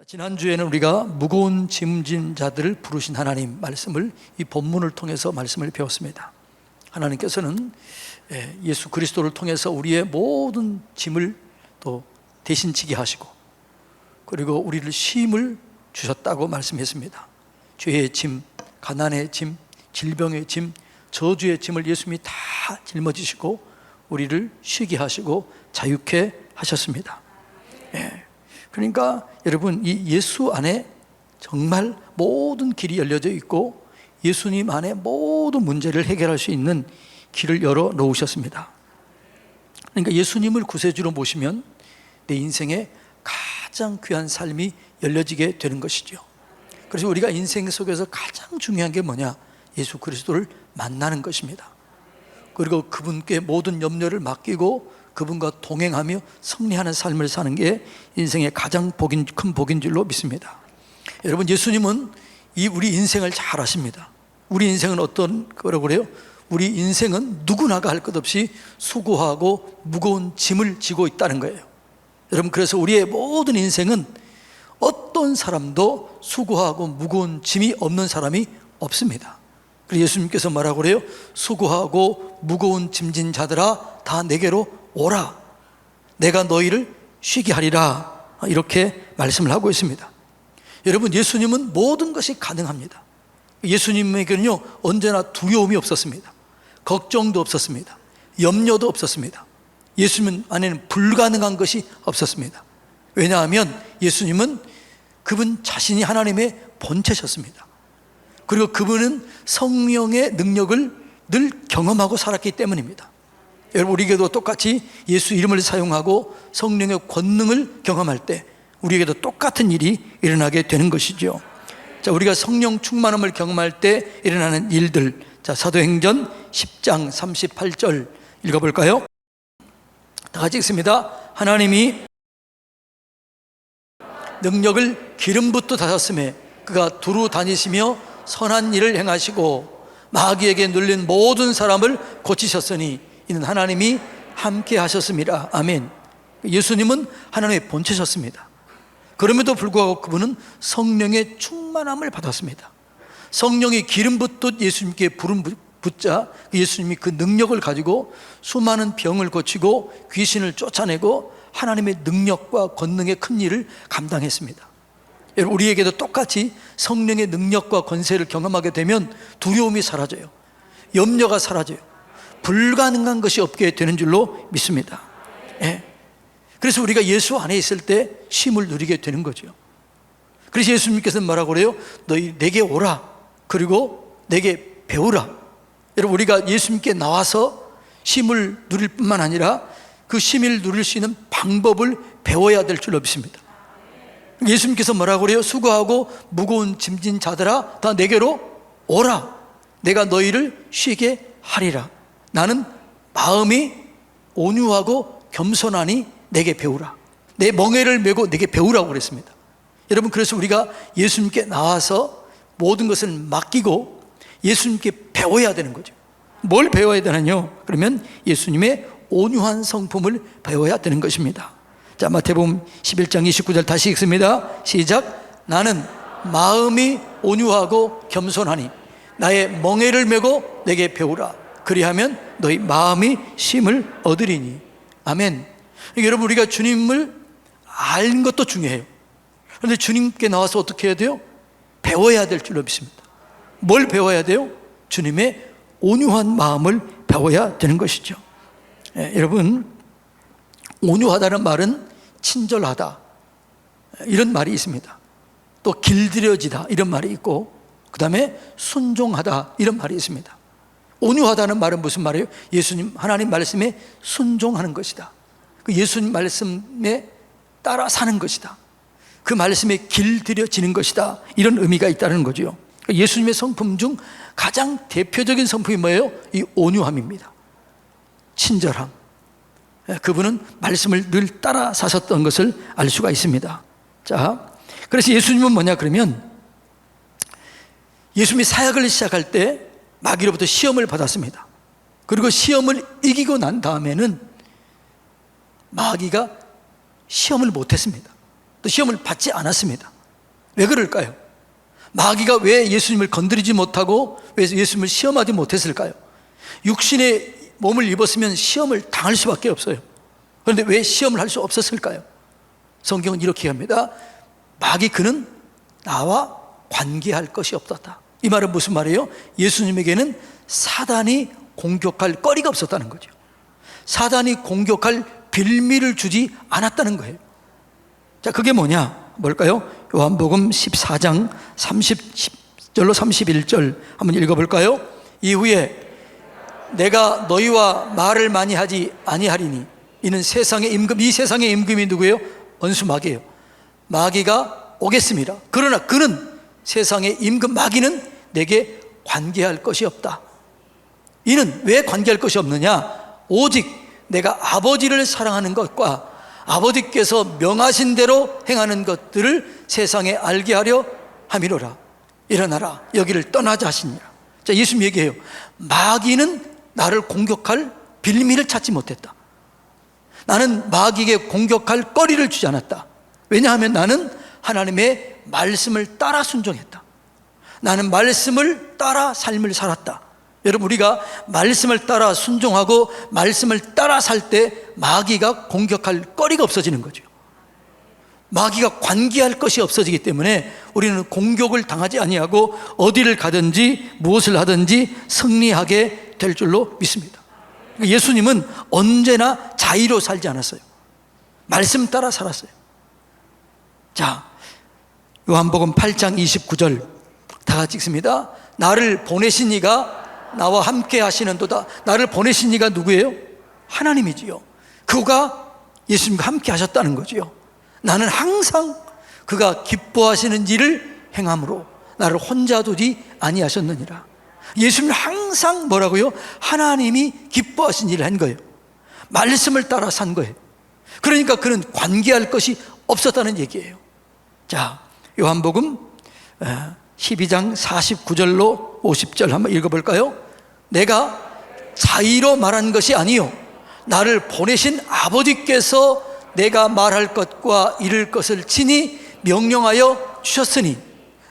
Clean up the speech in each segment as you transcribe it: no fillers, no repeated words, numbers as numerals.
지난주에는 우리가 무거운 짐진 자들을 부르신 하나님 말씀을 이 본문을 통해서 말씀을 배웠습니다. 하나님께서는 예수 그리스도를 통해서 우리의 모든 짐을 또 대신 지게 하시고, 그리고 우리를 쉼을 주셨다고 말씀했습니다. 죄의 짐, 가난의 짐, 질병의 짐, 저주의 짐을 예수님이 다 짊어지시고 우리를 쉬게 하시고 자유케 하셨습니다. 그러니까 여러분, 이 예수 안에 정말 모든 길이 열려져 있고 예수님 안에 모든 문제를 해결할 수 있는 길을 열어 놓으셨습니다. 그러니까 예수님을 구세주로 모시면 내 인생에 가장 귀한 삶이 열려지게 되는 것이죠. 그래서 우리가 인생 속에서 가장 중요한 게 뭐냐? 예수 그리스도를 만나는 것입니다. 그리고 그분께 모든 염려를 맡기고 그분과 동행하며 승리하는 삶을 사는 게 인생의 가장 큰 복인 줄로 믿습니다. 여러분, 예수님은 우리 인생을 잘 아십니다. 우리 인생은 어떤 거라고 그래요? 우리 인생은 누구나가 할 것 없이 수고하고 무거운 짐을 지고 있다는 거예요. 여러분, 그래서 우리의 모든 인생은 어떤 사람도 수고하고 무거운 짐이 없는 사람이 없습니다. 그래서 예수님께서 뭐라고 그래요? 수고하고 무거운 짐진 자들아 다 내게로 오라, 내가 너희를 쉬게 하리라, 이렇게 말씀을 하고 있습니다. 여러분, 예수님은 모든 것이 가능합니다. 예수님에게는요 언제나 두려움이 없었습니다. 걱정도 없었습니다. 염려도 없었습니다. 예수님 안에는 불가능한 것이 없었습니다. 왜냐하면 예수님은 그분 자신이 하나님의 본체셨습니다. 그리고 그분은 성령의 능력을 늘 경험하고 살았기 때문입니다. 여러분, 우리에게도 똑같이 예수 이름을 사용하고 성령의 권능을 경험할 때 우리에게도 똑같은 일이 일어나게 되는 것이죠. 자, 우리가 성령 충만함을 경험할 때 일어나는 일들, 자, 사도행전 10장 38절 읽어볼까요? 다 같이 읽습니다. 하나님이 능력을 기름부터 다셨음에 그가 두루 다니시며 선한 일을 행하시고 마귀에게 눌린 모든 사람을 고치셨으니 이는 하나님이 함께 하셨습니다. 아멘. 예수님은 하나님의 본체셨습니다. 그럼에도 불구하고 그분은 성령의 충만함을 받았습니다. 성령의 기름부터 예수님께 부름 붙자 예수님이 그 능력을 가지고 수많은 병을 고치고 귀신을 쫓아내고 하나님의 능력과 권능의 큰 일을 감당했습니다. 여러분, 우리에게도 똑같이 성령의 능력과 권세를 경험하게 되면 두려움이 사라져요. 염려가 사라져요. 불가능한 것이 없게 되는 줄로 믿습니다. 그래서 우리가 예수 안에 있을 때 쉼을 누리게 되는 거죠. 그래서 예수님께서는 뭐라고 그래요? 너희 내게 오라, 그리고 내게 배우라. 여러분, 우리가 예수님께 나와서 쉼을 누릴 뿐만 아니라 그 쉼을 누릴 수 있는 방법을 배워야 될 줄로 믿습니다. 예수님께서 뭐라고 그래요? 수고하고 무거운 짐진 자들아 다 내게로 오라, 내가 너희를 쉬게 하리라. 나는 마음이 온유하고 겸손하니 내게 배우라. 내 멍에를 메고 내게 배우라고 그랬습니다. 여러분, 그래서 우리가 예수님께 나와서 모든 것을 맡기고 예수님께 배워야 되는 거죠. 뭘 배워야 되느냐? 그러면 예수님의 온유한 성품을 배워야 되는 것입니다. 자, 마태복음 11장 29절 다시 읽습니다. 시작. 나는 마음이 온유하고 겸손하니 나의 멍에를 메고 내게 배우라. 그리하면 너희 마음이 쉼을 얻으리니. 아멘. 여러분, 우리가 주님을 아는 것도 중요해요. 그런데 주님께 나와서 어떻게 해야 돼요? 배워야 될 줄로 믿습니다. 뭘 배워야 돼요? 주님의 온유한 마음을 배워야 되는 것이죠. 여러분, 온유하다는 말은 친절하다, 이런 말이 있습니다. 또 길들여지다, 이런 말이 있고, 그 다음에 순종하다, 이런 말이 있습니다. 온유하다는 말은 무슨 말이에요? 예수님, 하나님 말씀에 순종하는 것이다. 그 예수님 말씀에 따라 사는 것이다. 그 말씀에 길들여지는 것이다. 이런 의미가 있다는 거죠. 예수님의 성품 중 가장 대표적인 성품이 뭐예요? 이 온유함입니다. 친절함. 그분은 말씀을 늘 따라 사셨던 것을 알 수가 있습니다. 자, 그래서 예수님은 뭐냐 그러면, 예수님이 사역을 시작할 때 마귀로부터 시험을 받았습니다. 그리고 시험을 이기고 난 다음에는 마귀가 시험을 못했습니다. 또 시험을 받지 않았습니다. 왜 그럴까요? 마귀가 왜 예수님을 건드리지 못하고 왜 예수님을 시험하지 못했을까요? 육신의 몸을 입었으면 시험을 당할 수밖에 없어요. 그런데 왜 시험을 할 수 없었을까요? 성경은 이렇게 합니다. 마귀 그는 나와 관계할 것이 없었다. 이 말은 무슨 말이에요? 예수님에게는 사단이 공격할 거리가 없었다는 거죠. 사단이 공격할 빌미를 주지 않았다는 거예요. 자, 그게 뭐냐? 뭘까요? 요한복음 14장 30절로 31절 한번 읽어볼까요? 이후에 내가 너희와 말을 많이 하지 아니하리니 이는 세상의 임금, 이 세상의 임금이 누구예요? 원수 마귀예요. 마귀가 오겠습니다. 그러나 그는, 세상의 임금 마귀는 내게 관계할 것이 없다. 이는 왜 관계할 것이 없느냐? 오직 내가 아버지를 사랑하는 것과 아버지께서 명하신 대로 행하는 것들을 세상에 알게 하려 함이로라. 일어나라, 여기를 떠나자 하시니라. 자, 예수님 얘기해요. 마귀는 나를 공격할 빌미를 찾지 못했다. 나는 마귀에게 공격할 거리를 주지 않았다. 왜냐하면 나는 하나님의 말씀을 따라 순종했다. 나는 말씀을 따라 삶을 살았다. 여러분, 우리가 말씀을 따라 순종하고 말씀을 따라 살 때 마귀가 공격할 거리가 없어지는 거죠. 마귀가 관계할 것이 없어지기 때문에 우리는 공격을 당하지 아니하고 어디를 가든지 무엇을 하든지 승리하게 될 줄로 믿습니다. 예수님은 언제나 자의로 살지 않았어요. 말씀 따라 살았어요. 자, 요한복음 8장 29절 다 같이 읽습니다. 나를 보내신 이가 나와 함께 하시는도다. 나를 보내신 이가 누구예요? 하나님이지요. 그가 예수님과 함께 하셨다는 거지요. 나는 항상 그가 기뻐하시는 일을 행함으로 나를 혼자 두지 아니하셨느니라. 예수님은 항상 뭐라고요? 하나님이 기뻐하신 일을 한 거예요. 말씀을 따라 산 거예요. 그러니까 그는 관계할 것이 없었다는 얘기예요. 자, 요한복음 12장 49절로 50절 한번 읽어볼까요? 내가 자의로 말한 것이 아니요 나를 보내신 아버지께서 내가 말할 것과 이를 것을 친히 명령하여 주셨으니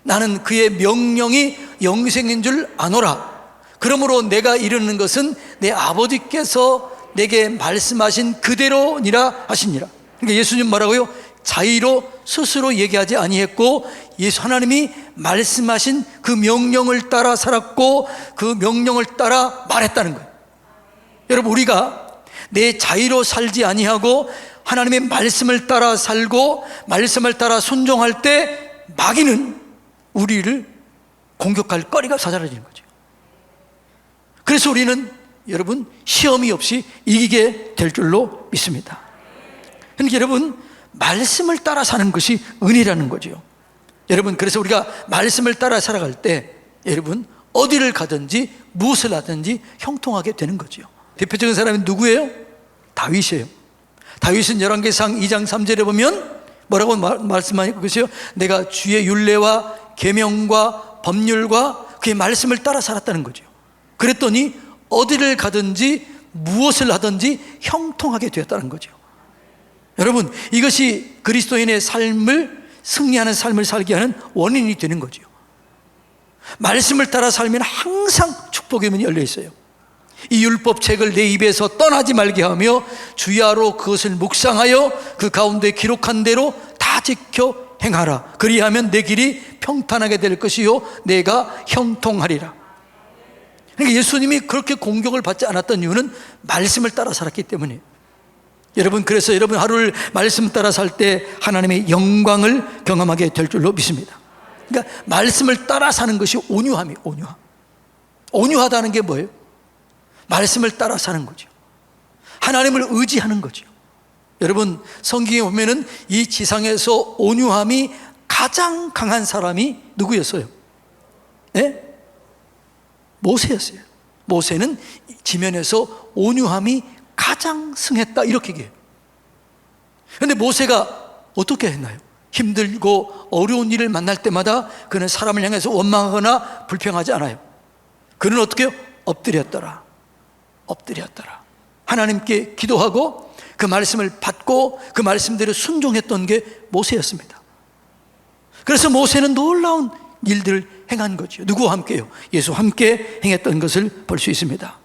나는 그의 명령이 영생인 줄 아노라. 그러므로 내가 이르는 것은 내 아버지께서 내게 말씀하신 그대로니라 하시니라. 그러니까 예수님 뭐라고요? 자의로 스스로 얘기하지 아니했고 예수 하나님이 말씀하신 그 명령을 따라 살았고 그 명령을 따라 말했다는 거예요. 여러분, 우리가 내 자의로 살지 아니하고 하나님의 말씀을 따라 살고 말씀을 따라 순종할 때 마귀는 우리를 공격할 거리가 사라지는 거죠. 그래서 우리는 여러분 시험이 없이 이기게 될 줄로 믿습니다. 그러니까 여러분 말씀을 따라 사는 것이 은혜라는 거죠. 여러분, 그래서 우리가 말씀을 따라 살아갈 때 여러분 어디를 가든지 무엇을 하든지 형통하게 되는 거죠. 대표적인 사람이 누구예요? 다윗이에요. 다윗은 열왕기상 2장 3절에 보면 뭐라고 말씀하고 계세요? 내가 주의 율례와 계명과 법률과 그의 말씀을 따라 살았다는 거죠. 그랬더니 어디를 가든지 무엇을 하든지 형통하게 되었다는 거죠. 여러분, 이것이 그리스도인의 삶을 승리하는 삶을 살게 하는 원인이 되는 거죠. 말씀을 따라 살면 항상 축복의 문이 열려 있어요. 이 율법책을 내 입에서 떠나지 말게 하며 주야로 그것을 묵상하여 그 가운데 기록한 대로 다 지켜 행하라. 그리하면 내 길이 평탄하게 될 것이요 내가 형통하리라. 그러니까 예수님이 그렇게 공격을 받지 않았던 이유는 말씀을 따라 살았기 때문이에요. 여러분, 그래서 여러분 하루를 말씀 따라 살 때 하나님의 영광을 경험하게 될 줄로 믿습니다. 그러니까 말씀을 따라 사는 것이 온유함이에요. 온유함. 온유하다는 게 뭐예요? 말씀을 따라 사는 거죠. 하나님을 의지하는 거죠. 여러분, 성경에 보면은 이 지상에서 온유함이 가장 강한 사람이 누구였어요? 네? 모세였어요. 모세는 지면에서 온유함이 가장 승했다 이렇게 얘기해요. 그런데 모세가 어떻게 했나요? 힘들고 어려운 일을 만날 때마다 그는 사람을 향해서 원망하거나 불평하지 않아요. 그는 어떻게 해요? 엎드렸더라. 하나님께 기도하고 그 말씀을 받고 그 말씀대로 순종했던 게 모세였습니다. 그래서 모세는 놀라운 일들을 행한 거죠. 누구와 함께요? 예수와 함께 행했던 것을 볼 수 있습니다.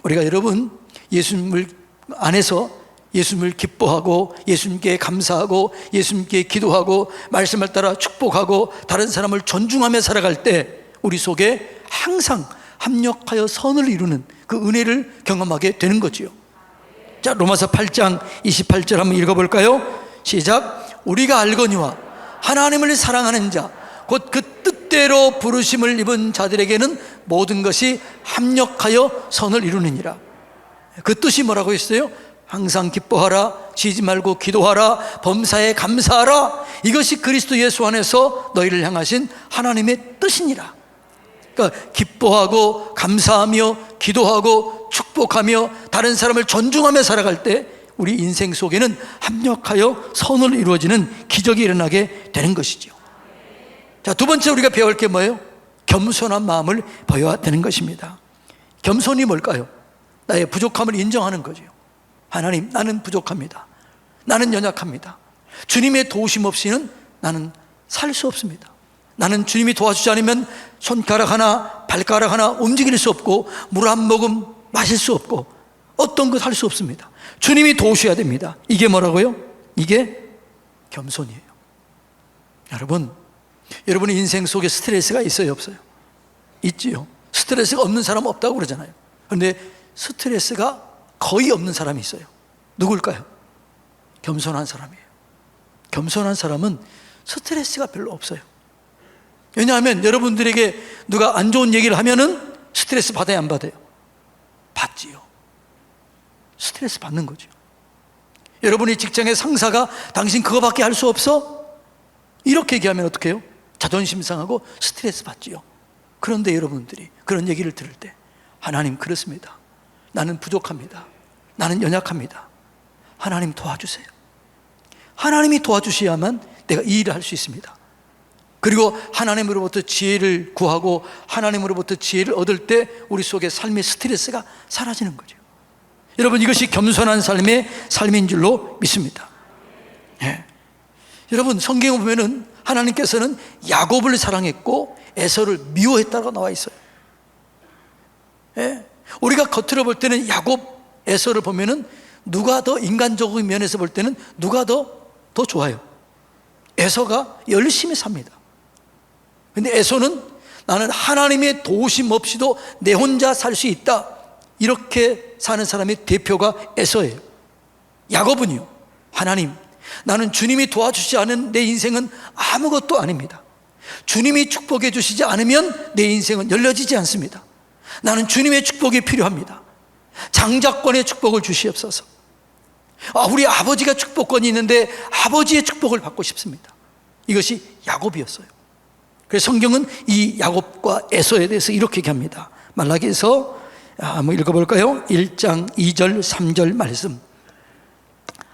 우리가 여러분 예수님을 안에서 예수님을 기뻐하고 예수님께 감사하고 예수님께 기도하고 말씀을 따라 축복하고 다른 사람을 존중하며 살아갈 때 우리 속에 항상 합력하여 선을 이루는 그 은혜를 경험하게 되는 거지요. 자, 로마서 8장 28절 한번 읽어볼까요? 시작. 우리가 알거니와 하나님을 사랑하는 자 곧 그 뜻대로 부르심을 입은 자들에게는 모든 것이 합력하여 선을 이루느니라. 그 뜻이 뭐라고 했어요? 항상 기뻐하라, 지지 말고 기도하라, 범사에 감사하라. 이것이 그리스도 예수 안에서 너희를 향하신 하나님의 뜻이니라. 그러니까 기뻐하고 감사하며 기도하고 축복하며 다른 사람을 존중하며 살아갈 때 우리 인생 속에는 합력하여 선을 이루어지는 기적이 일어나게 되는 것이죠. 자, 두 번째 우리가 배울 게 뭐예요? 겸손한 마음을 보여야 되는 것입니다. 겸손이 뭘까요? 나의 부족함을 인정하는 거죠. 하나님, 나는 부족합니다. 나는 연약합니다. 주님의 도우심 없이는 나는 살 수 없습니다. 나는 주님이 도와주지 않으면 손가락 하나 발가락 하나 움직일 수 없고 물 한 모금 마실 수 없고 어떤 것 할 수 없습니다. 주님이 도우셔야 됩니다. 이게 뭐라고요? 이게 겸손이에요. 여러분의 인생 속에 스트레스가 있어요, 없어요? 있지요. 스트레스가 없는 사람 없다고 그러잖아요. 그런데 스트레스가 거의 없는 사람이 있어요. 누굴까요? 겸손한 사람이에요. 겸손한 사람은 스트레스가 별로 없어요. 왜냐하면 여러분들에게 누가 안 좋은 얘기를 하면은 스트레스 받아야 안 받아요? 받지요. 스트레스 받는 거죠. 여러분의 직장의 상사가 당신 그거밖에 할 수 없어? 이렇게 얘기하면 어떻게 해요? 자존심 상하고 스트레스 받지요. 그런데 여러분들이 그런 얘기를 들을 때 하나님, 그렇습니다. 나는 부족합니다. 나는 연약합니다. 하나님 도와주세요. 하나님이 도와주셔야만 내가 이 일을 할 수 있습니다. 그리고 하나님으로부터 지혜를 구하고 하나님으로부터 지혜를 얻을 때 우리 속에 삶의 스트레스가 사라지는 거죠. 여러분, 이것이 겸손한 삶의 삶인 줄로 믿습니다. 예. 여러분, 성경에 보면은 하나님께서는 야곱을 사랑했고 에서를 미워했다고 나와 있어요. 예. 우리가 겉으로 볼 때는 야곱, 에서를 보면은 누가 더 인간적인 면에서 볼 때는 누가 더 좋아요? 에서가 열심히 삽니다. 근데 에서는 나는 하나님의 도우심 없이도 내 혼자 살 수 있다, 이렇게 사는 사람의 대표가 에서예요. 야곱은요, 하나님, 나는 주님이 도와주시지 않은 내 인생은 아무것도 아닙니다. 주님이 축복해 주시지 않으면 내 인생은 열려지지 않습니다. 나는 주님의 축복이 필요합니다. 장자권의 축복을 주시옵소서. 우리 아버지가 축복권이 있는데 아버지의 축복을 받고 싶습니다. 이것이 야곱이었어요. 그래서 성경은 이 야곱과 에서에 대해서 이렇게 얘기합니다. 말라기에서 한번 읽어볼까요? 1장 2절 3절 말씀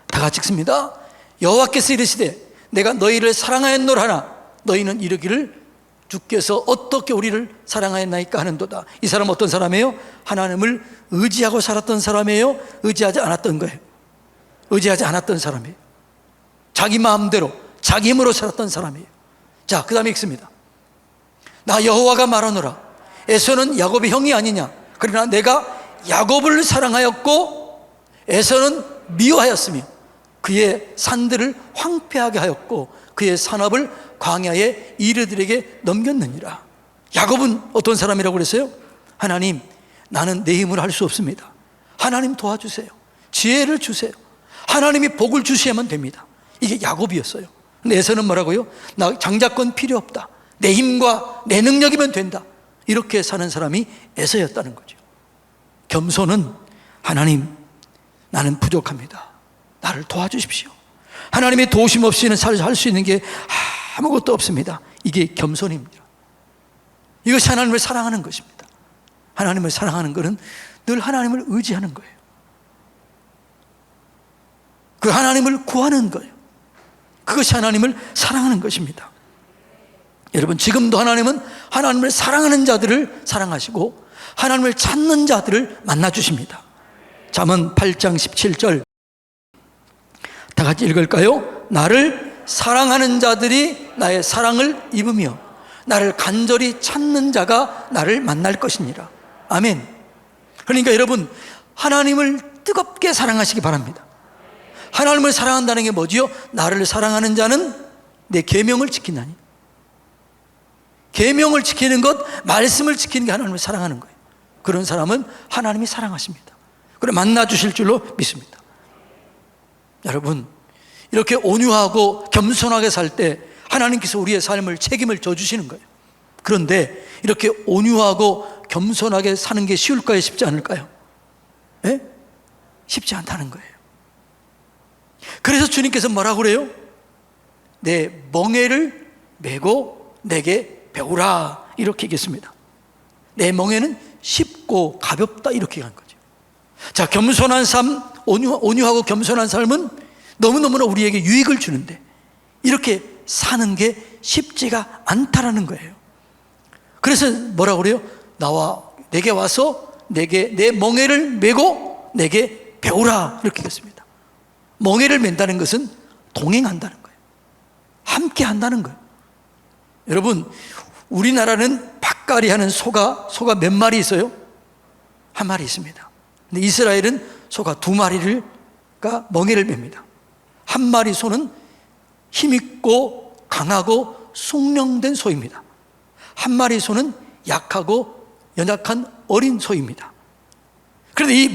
다 같이 읽습니다. 여호와께서 이르시되 내가 너희를 사랑하였노라나 너희는 이르기를 주께서 어떻게 우리를 사랑하였나이까 하는도다. 이 사람 어떤 사람이에요? 하나님을 의지하고 살았던 사람이에요? 의지하지 않았던 거예요? 의지하지 않았던 사람이에요. 자기 마음대로 자기 힘으로 살았던 사람이에요. 자, 그 다음에 읽습니다. 나 여호와가 말하노라 에서는 야곱의 형이 아니냐. 그러나 내가 야곱을 사랑하였고 에서는 미워하였으며 그의 산들을 황폐하게 하였고 그의 산업을 광야의 이르들에게 넘겼느니라. 야곱은 어떤 사람이라고 그랬어요? 하나님, 나는 내 힘으로 할 수 없습니다. 하나님 도와주세요. 지혜를 주세요. 하나님이 복을 주셔야만 됩니다. 이게 야곱이었어요. 근데 에서는 뭐라고요? 나 장자권 필요 없다. 내 힘과 내 능력이면 된다. 이렇게 사는 사람이 에서였다는 거죠. 겸손은 하나님, 나는 부족합니다. 나를 도와주십시오. 하나님의 도우심 없이는 할 수 있는 게 아무것도 없습니다. 이게 겸손입니다. 이것이 하나님을 사랑하는 것입니다. 하나님을 사랑하는 것은 늘 하나님을 의지하는 거예요. 그 하나님을 구하는 거예요. 그것이 하나님을 사랑하는 것입니다. 여러분, 지금도 하나님은 하나님을 사랑하는 자들을 사랑하시고 하나님을 찾는 자들을 만나주십니다. 잠언 8장 17절 다 같이 읽을까요? 나를 사랑하는 자들이 나의 사랑을 입으며 나를 간절히 찾는 자가 나를 만날 것이니라. 아멘. 그러니까 여러분, 하나님을 뜨겁게 사랑하시기 바랍니다. 하나님을 사랑한다는 게 뭐지요? 나를 사랑하는 자는 내 계명을 지킨다니. 계명을 지키는 것, 말씀을 지키는 게 하나님을 사랑하는 거예요. 그런 사람은 하나님이 사랑하십니다. 그래 만나 주실 줄로 믿습니다. 여러분, 이렇게 온유하고 겸손하게 살 때 하나님께서 우리의 삶을 책임을 져주시는 거예요. 그런데 이렇게 온유하고 겸손하게 사는 게 쉬울까요? 쉽지 않을까요? 예? 쉽지 않다는 거예요. 그래서 주님께서 뭐라고 그래요? 내 멍에를 메고 내게 배우라, 이렇게 얘기했습니다. 내 멍에는 쉽고 가볍다, 이렇게 한 거죠. 자, 겸손한 삶, 온유하고 겸손한 삶은 너무너무나 우리에게 유익을 주는데 이렇게 사는 게 쉽지가 않다라는 거예요. 그래서 뭐라고 그래요? 내게 와서 내 멍에를 메고 내게 배우라, 이렇게 했습니다. 멍에를 맨다는 것은 동행한다는 거예요. 함께 한다는 거예요. 여러분, 우리나라는 밭갈이 하는 소가 몇 마리 있어요? 한 마리 있습니다. 근데 이스라엘은 소가 2마리가 멍에를 맵니다. 한 마리 소는 힘있고 강하고 숙련된 소입니다. 한 마리 소는 약하고 연약한 어린 소입니다. 그런데 이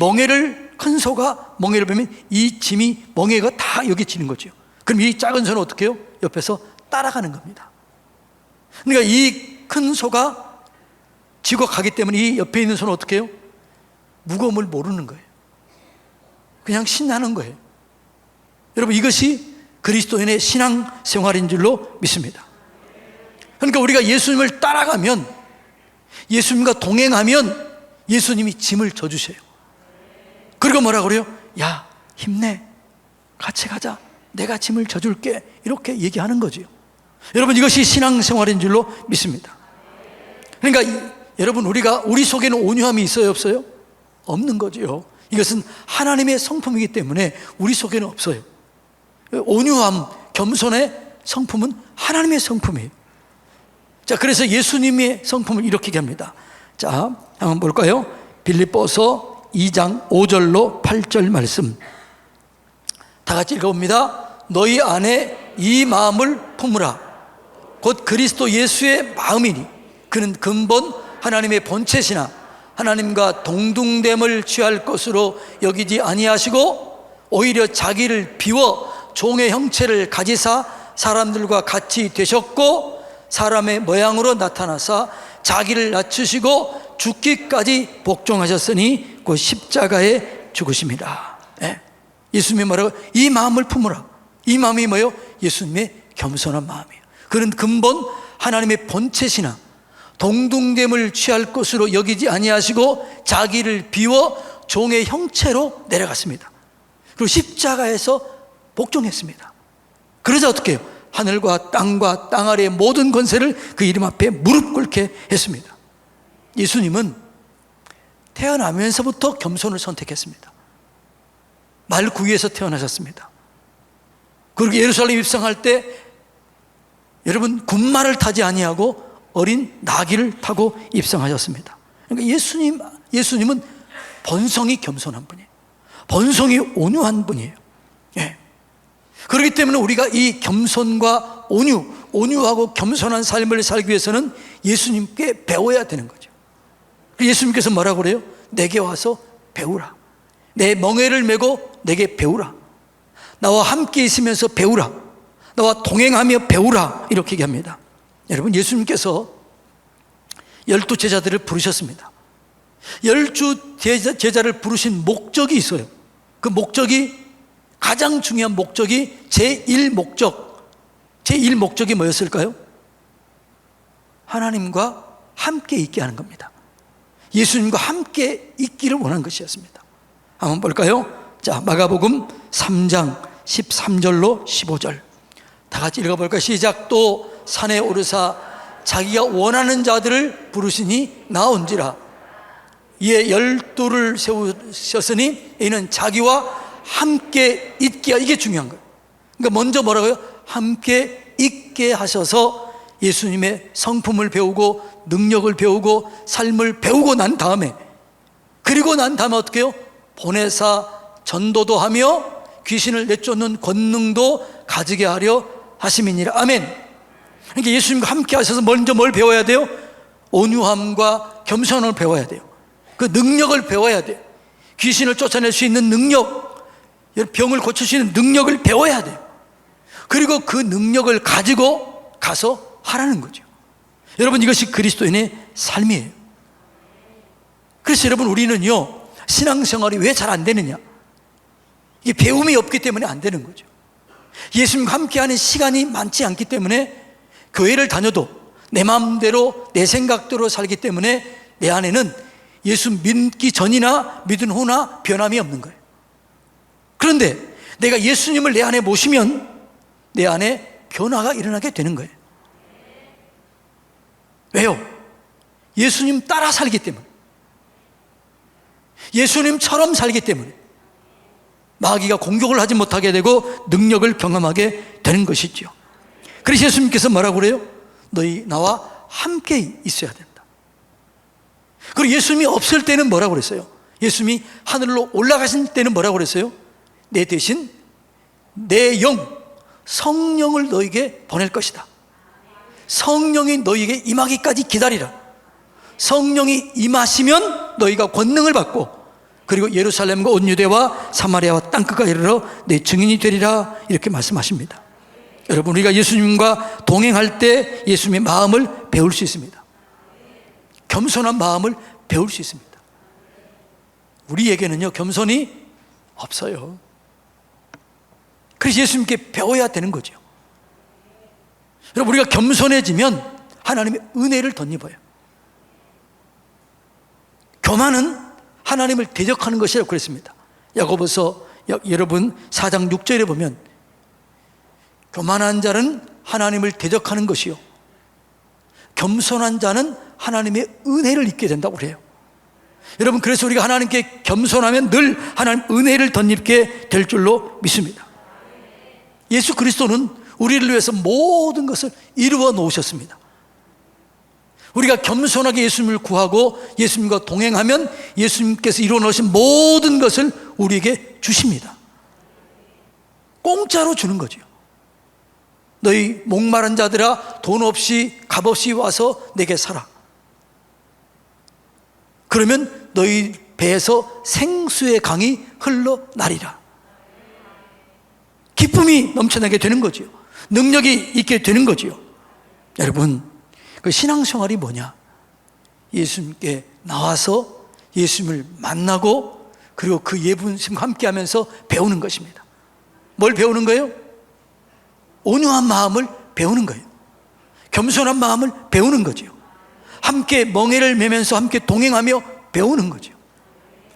큰 소가 멍에를 베면 이 짐이, 멍에가 다 여기 지는 거죠. 그럼 이 작은 소는 어떻게 해요? 옆에서 따라가는 겁니다. 그러니까 이 큰 소가 지고 가기 때문에 이 옆에 있는 소는 어떻게 해요? 무거움을 모르는 거예요. 그냥 신나는 거예요. 여러분, 이것이 그리스도인의 신앙 생활인 줄로 믿습니다. 그러니까 우리가 예수님을 따라가면, 예수님과 동행하면 예수님이 짐을 져주세요. 그리고 뭐라고 그래요? 야, 힘내, 같이 가자, 내가 짐을 져줄게, 이렇게 얘기하는 거죠. 여러분, 이것이 신앙 생활인 줄로 믿습니다. 그러니까 여러분, 우리 속에는 온유함이 있어요, 없어요? 없는 거죠. 이것은 하나님의 성품이기 때문에 우리 속에는 없어요. 온유함, 겸손의 성품은 하나님의 성품이에요. 자, 그래서 예수님의 성품을 이렇게 얘기합니다. 자, 한번 볼까요? 빌립보서 2장 5절로 8절 말씀 다 같이 읽어봅니다. 너희 안에 이 마음을 품으라. 곧 그리스도 예수의 마음이니 그는 근본 하나님의 본체시나 하나님과 동등됨을 취할 것으로 여기지 아니하시고 오히려 자기를 비워 종의 형체를 가지사 사람들과 같이 되셨고 사람의 모양으로 나타나사 자기를 낮추시고 죽기까지 복종하셨으니 그 십자가에 죽으심이라. 예. 예수님이 뭐라고? 이 마음을 품으라. 이 마음이 뭐예요? 예수님의 겸손한 마음이에요. 그는 근본 하나님의 본체시나 동등됨을 취할 것으로 여기지 아니하시고 자기를 비워 종의 형체로 내려갔습니다. 그리고 십자가에서 복종했습니다. 그러자 어떻게 해요? 하늘과 땅과 땅 아래의 모든 권세를 그 이름 앞에 무릎 꿇게 했습니다. 예수님은 태어나면서부터 겸손을 선택했습니다. 말구유에서 태어나셨습니다. 그리고 예루살렘 입성할 때 여러분, 군마를 타지 아니하고 어린 나귀를 타고 입성하셨습니다. 그러니까 예수님은 본성이 겸손한 분이에요. 본성이 온유한 분이에요. 예. 그렇기 때문에 우리가 이 겸손과 온유하고 겸손한 삶을 살기 위해서는 예수님께 배워야 되는 거죠. 예수님께서 뭐라고 그래요? 내게 와서 배우라. 내 멍에를 메고 내게 배우라. 나와 함께 있으면서 배우라. 나와 동행하며 배우라. 이렇게 얘기합니다. 여러분, 예수님께서 12제자들을 부르셨습니다. 12제자를 부르신 목적이 있어요. 그 목적이, 가장 중요한 목적이 제1목적이 뭐였을까요? 하나님과 함께 있게 하는 겁니다. 예수님과 함께 있기를 원하는 것이었습니다. 한번 볼까요? 자, 마가복음 3장 13절로 15절 다 같이 읽어볼까요? 시작. 또 산에 오르사 자기가 원하는 자들을 부르시니 나온지라. 이에 12를 세우셨으니 이는 자기와 함께 있기야. 이게 중요한 거예요. 그러니까 먼저 뭐라고요? 함께 있게 하셔서 예수님의 성품을 배우고 능력을 배우고 삶을 배우고 난 다음에, 그리고 난 다음에 어떻게 해요? 보내사 전도도 하며 귀신을 내쫓는 권능도 가지게 하려 하심이니라. 아멘. 그러니까 예수님과 함께 하셔서 먼저 뭘 배워야 돼요? 온유함과 겸손을 배워야 돼요. 그 능력을 배워야 돼요. 귀신을 쫓아낼 수 있는 능력, 병을 고칠 수 있는 능력을 배워야 돼요. 그리고 그 능력을 가지고 가서 하라는 거죠. 여러분, 이것이 그리스도인의 삶이에요. 그래서 여러분, 우리는요, 신앙생활이 왜 잘 안 되느냐? 이게 배움이 없기 때문에 안 되는 거죠. 예수님과 함께하는 시간이 많지 않기 때문에, 교회를 다녀도 내 마음대로 내 생각대로 살기 때문에 내 안에는 예수 믿기 전이나 믿은 후나 변함이 없는 거예요. 그런데 내가 예수님을 내 안에 모시면 내 안에 변화가 일어나게 되는 거예요. 왜요? 예수님 따라 살기 때문에, 예수님처럼 살기 때문에 마귀가 공격을 하지 못하게 되고 능력을 경험하게 되는 것이죠. 그래서 예수님께서 뭐라고 그래요? 너희 나와 함께 있어야 된다. 그리고 예수님이 없을 때는 뭐라고 그랬어요? 예수님이 하늘로 올라가신 때는 뭐라고 그랬어요? 내 대신 내 영, 성령을 너에게 보낼 것이다. 성령이 너에게 임하기까지 기다리라. 성령이 임하시면 너희가 권능을 받고, 그리고 예루살렘과 온 유대와 사마리아와 땅끝까지 이르러 내 증인이 되리라. 이렇게 말씀하십니다. 여러분, 우리가 예수님과 동행할 때 예수님의 마음을 배울 수 있습니다. 겸손한 마음을 배울 수 있습니다. 우리에게는요, 겸손이 없어요. 그래서 예수님께 배워야 되는 거죠. 여러분, 우리가 겸손해지면 하나님의 은혜를 덧입어요. 교만은 하나님을 대적하는 것이라고 그랬습니다. 야고보서 여러분 4장 6절에 보면 교만한 자는 하나님을 대적하는 것이요, 겸손한 자는 하나님의 은혜를 입게 된다고 그래요. 여러분, 그래서 우리가 하나님께 겸손하면 늘 하나님 은혜를 덧입게 될 줄로 믿습니다. 예수 그리스도는 우리를 위해서 모든 것을 이루어 놓으셨습니다. 우리가 겸손하게 예수님을 구하고 예수님과 동행하면 예수님께서 이루어 놓으신 모든 것을 우리에게 주십니다. 공짜로 주는 거죠. 너희 목마른 자들아, 돈 없이 값 없이 와서 내게 살아. 그러면 너희 배에서 생수의 강이 흘러나리라. 기쁨이 넘쳐나게 되는 거죠. 능력이 있게 되는 거죠. 여러분, 그 신앙생활이 뭐냐? 예수님께 나와서 예수님을 만나고, 그리고 그 예수님과 함께 하면서 배우는 것입니다. 뭘 배우는 거예요? 온유한 마음을 배우는 거예요. 겸손한 마음을 배우는 거죠. 함께 멍에를 매면서 함께 동행하며 배우는 거죠.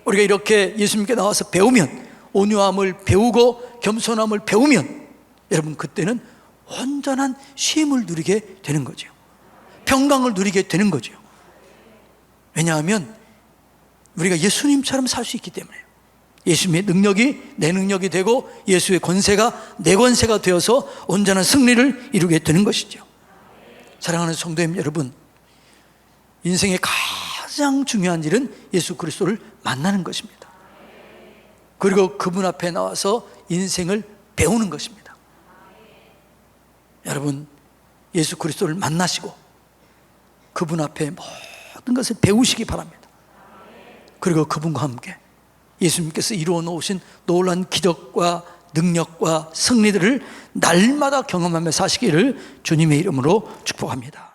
우리가 이렇게 예수님께 나와서 배우면, 온유함을 배우고 겸손함을 배우면, 여러분, 그때는 온전한 쉼을 누리게 되는 거죠. 평강을 누리게 되는 거죠. 왜냐하면 우리가 예수님처럼 살 수 있기 때문에요. 예수님의 능력이 내 능력이 되고 예수의 권세가 내 권세가 되어서 온전한 승리를 이루게 되는 것이죠. 사랑하는 성도님 여러분, 인생의 가장 중요한 일은 예수 그리스도를 만나는 것입니다. 그리고 그분 앞에 나와서 인생을 배우는 것입니다. 여러분, 예수 그리스도를 만나시고 그분 앞에 모든 것을 배우시기 바랍니다. 그리고 그분과 함께 예수님께서 이루어 놓으신 놀라운 기적과 능력과 승리들을 날마다 경험하며 사시기를 주님의 이름으로 축복합니다.